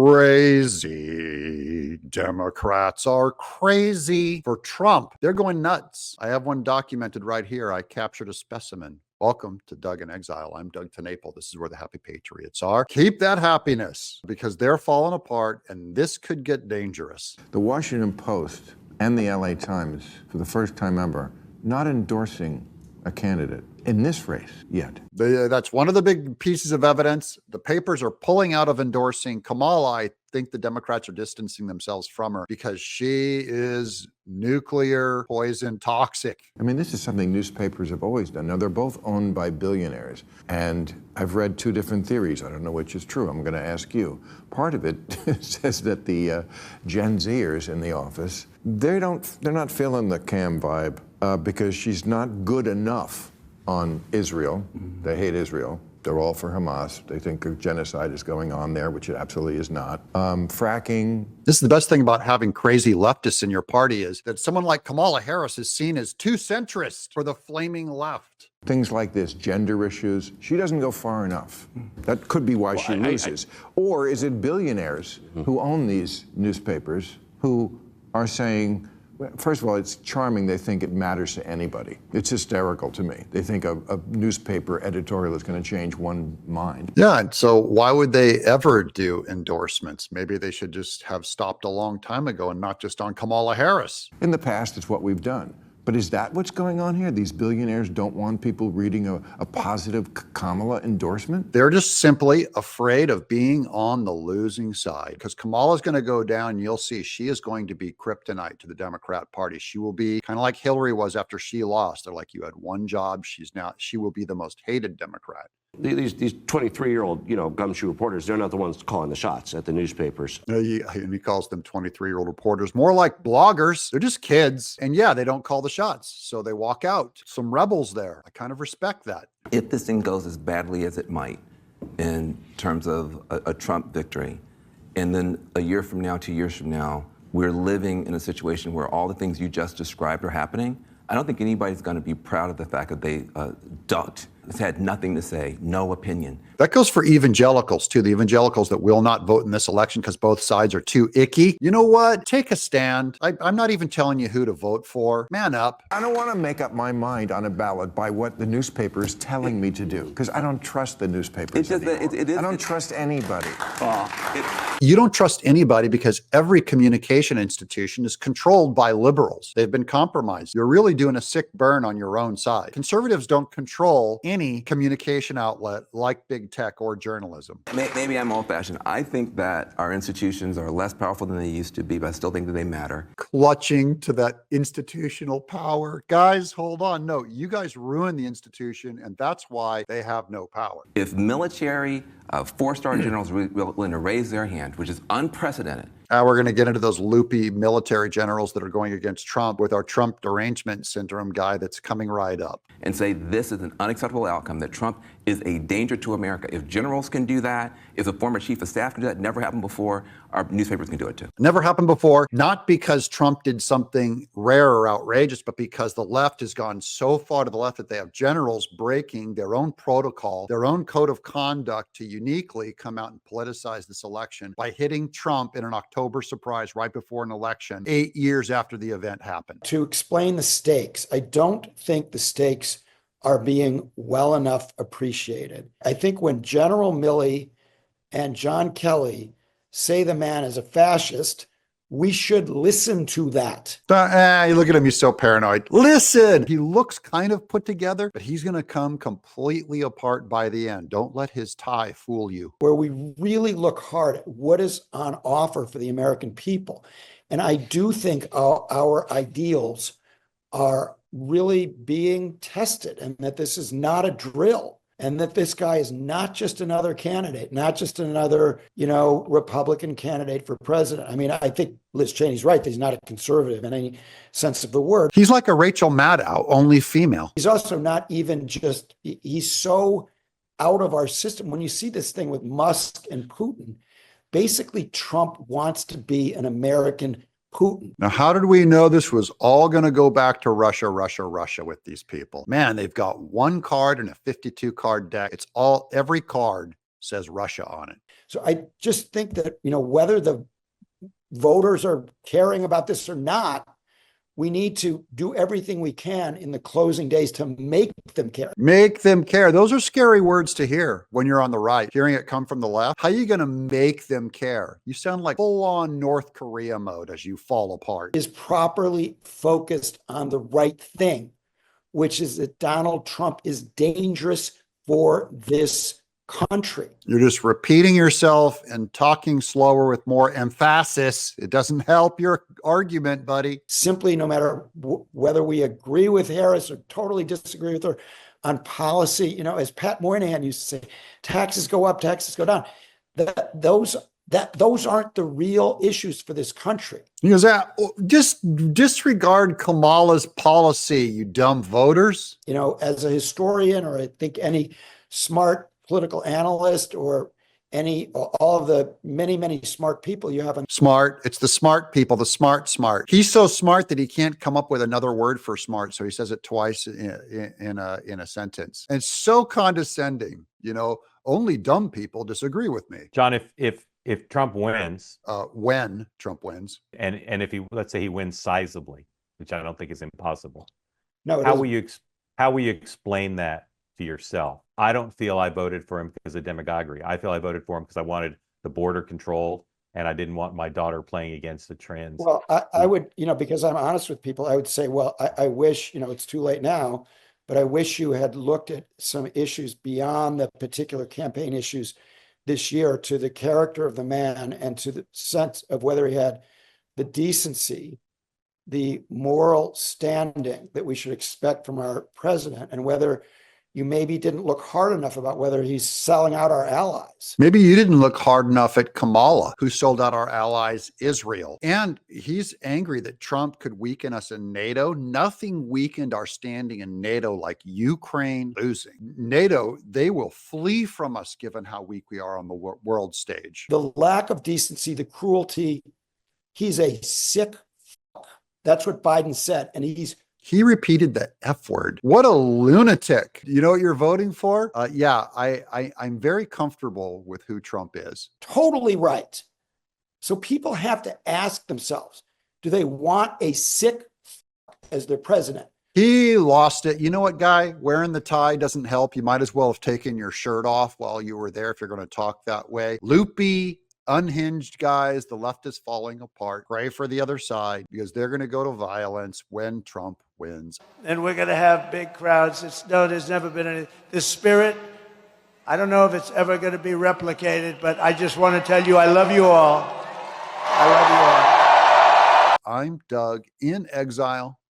Crazy. Democrats are crazy. For Trump, they're going nuts. I have one documented right here. I captured a specimen. Welcome to Doug in Exile. I'm Doug TeNapel. This is where the happy patriots are. Keep that happiness because they're falling apart and this could get dangerous. The Washington Post and the LA Times, for the first time ever, not endorsing a candidate in this race yet. That's one of the big pieces of evidence. The papers are pulling out of endorsing Kamala. I think the Democrats are distancing themselves from her because she is nuclear poison toxic. I mean, this is something newspapers have always done. Now, they're both owned by billionaires, and I've read two different theories. I don't know which is true. I'm going to ask you. Part of it says that the Gen Zers in the office, they're not feeling the Cam vibe because she's not good enough on Israel. They hate Israel. They're all for Hamas. They think a genocide is going on there, which it absolutely is not. Fracking. This is the best thing about having crazy leftists in your party is that someone like Kamala Harris is seen as too centrist for the flaming left. Things like this, gender issues. She doesn't go far enough. That could be why she loses. Or is it billionaires who own these newspapers who are saying, first of all, it's charming they think it matters to anybody. It's hysterical to me. They think a newspaper editorial is going to change one mind. Yeah, and so why would they ever do endorsements? Maybe they should just have stopped a long time ago and not just on Kamala Harris. In the past, it's what we've done. But is that what's going on here? These billionaires don't want people reading a positive Kamala endorsement? They're just simply afraid of being on the losing side because Kamala's going to go down. You'll see she is going to be kryptonite to the Democrat Party. She will be kind of like Hillary was after she lost. They're like, you had one job. She will be the most hated Democrat. These 23-year-old, gumshoe reporters, they're not the ones calling the shots at the newspapers. And he calls them 23-year-old reporters, more like bloggers. They're just kids. And yeah, they don't call the shots. So they walk out. Some rebels there. I kind of respect that. If this thing goes as badly as it might in terms of a Trump victory, and then a year from now, 2 years from now, we're living in a situation where all the things you just described are happening, I don't think anybody's going to be proud of the fact that they ducked. It's had nothing to say, no opinion. That goes for evangelicals, too. The evangelicals that will not vote in this election because both sides are too icky. You know what? Take a stand. I'm not even telling you who to vote for. Man up. I don't want to make up my mind on a ballot by what the newspaper is telling me to do because I don't trust the newspapers anymore. I don't trust anybody. You don't trust anybody because every communication institution is controlled by liberals. They've been compromised. You're really doing a sick burn on your own side. Conservatives don't control any communication outlet like big tech or journalism. Maybe I'm old-fashioned. I think that our institutions are less powerful than they used to be, but I still think that they matter. Clutching to that institutional power. Guys, hold on. No, you guys ruin the institution, and that's why they have no power. If military four-star generals are willing to raise their hand, which is unprecedented. We're going to get into those loopy military generals that are going against Trump with our Trump derangement syndrome guy that's coming right up. And say this is an unacceptable outcome, that Trump is a danger to America. If generals can do that, if a former chief of staff can do that, never happened before, our newspapers can do it too. Never happened before, not because Trump did something rare or outrageous, but because the left has gone so far to the left that they have generals breaking their own protocol, their own code of conduct to uniquely come out and politicize this election by hitting Trump in an October surprise right before an election, 8 years after the event happened. To explain the stakes, I don't think the stakes are being well enough appreciated. I think when General Milley and John Kelly say the man is a fascist, we should listen to that. You look at him, he's so paranoid. Listen, he looks kind of put together, but he's going to come completely apart by the end. Don't let his tie fool you. Where we really look hard at what is on offer for the American people. And I do think our ideals are really being tested, and that this is not a drill, and that this guy is not just another candidate, not just another, Republican candidate for president. I mean, I think Liz Cheney's right that he's not a conservative in any sense of the word. He's like a Rachel Maddow, only female. He's also not even just, he's so out of our system. When you see this thing with Musk and Putin, basically Trump wants to be an American Putin. Now, how did we know this was all going to go back to Russia with these people? Man, they've got one card and a 52 card deck. It's every card says Russia on it. So I just think that, whether the voters are caring about this or not, we need to do everything we can in the closing days to make them care. Make them care. Those are scary words to hear when you're on the right. Hearing it come from the left, how are you going to make them care? You sound like full-on North Korea mode as you fall apart. Is properly focused on the right thing, which is that Donald Trump is dangerous for this country. You're just repeating yourself and talking slower with more emphasis. It doesn't help your argument, buddy. Simply, no matter whether we agree with Harris or totally disagree with her on policy, as Pat Moynihan used to say, taxes go up, taxes go down. Those aren't the real issues for this country. Because just disregard Kamala's policy, you dumb voters. As a historian, or I think any smart political analyst, or all of the many, many smart people you have. Smart. It's the smart people, the smart. He's so smart that he can't come up with another word for smart. So he says it twice in a sentence. And it's so condescending. Only dumb people disagree with me. John, if Trump wins, when Trump wins, and if let's say he wins sizably, which I don't think is impossible. No, how will you explain that to yourself? I don't feel I voted for him because of demagoguery. I feel I voted for him because I wanted the border controlled, and I didn't want my daughter playing against the trans. Well, I would, because I'm honest with people, I would say, well, I wish, it's too late now, but I wish you had looked at some issues beyond the particular campaign issues this year, to the character of the man and to the sense of whether he had the decency, the moral standing that we should expect from our president, and whether you maybe didn't look hard enough about whether he's selling out our allies. Maybe you didn't look hard enough at Kamala, who sold out our allies, Israel. And he's angry that Trump could weaken us in NATO. Nothing weakened our standing in NATO like Ukraine losing. NATO, they will flee from us given how weak we are on the world stage. The lack of decency, the cruelty, he's a sick fuck. That's what Biden said. And he repeated the F word. What a lunatic. You know what you're voting for? Yeah, I'm very comfortable with who Trump is. Totally right. So people have to ask themselves, do they want a sick as their president? He lost it. You know what, guy? Wearing the tie doesn't help. You might as well have taken your shirt off while you were there if you're going to talk that way. Loopy, unhinged guys. The left is falling apart. Pray for the other side, because they're going to go to violence when Trump wins. And we're going to have big crowds. There's never been any. This spirit, I don't know if it's ever going to be replicated, but I just want to tell you, I love you all. I love you all. I'm Doug, in exile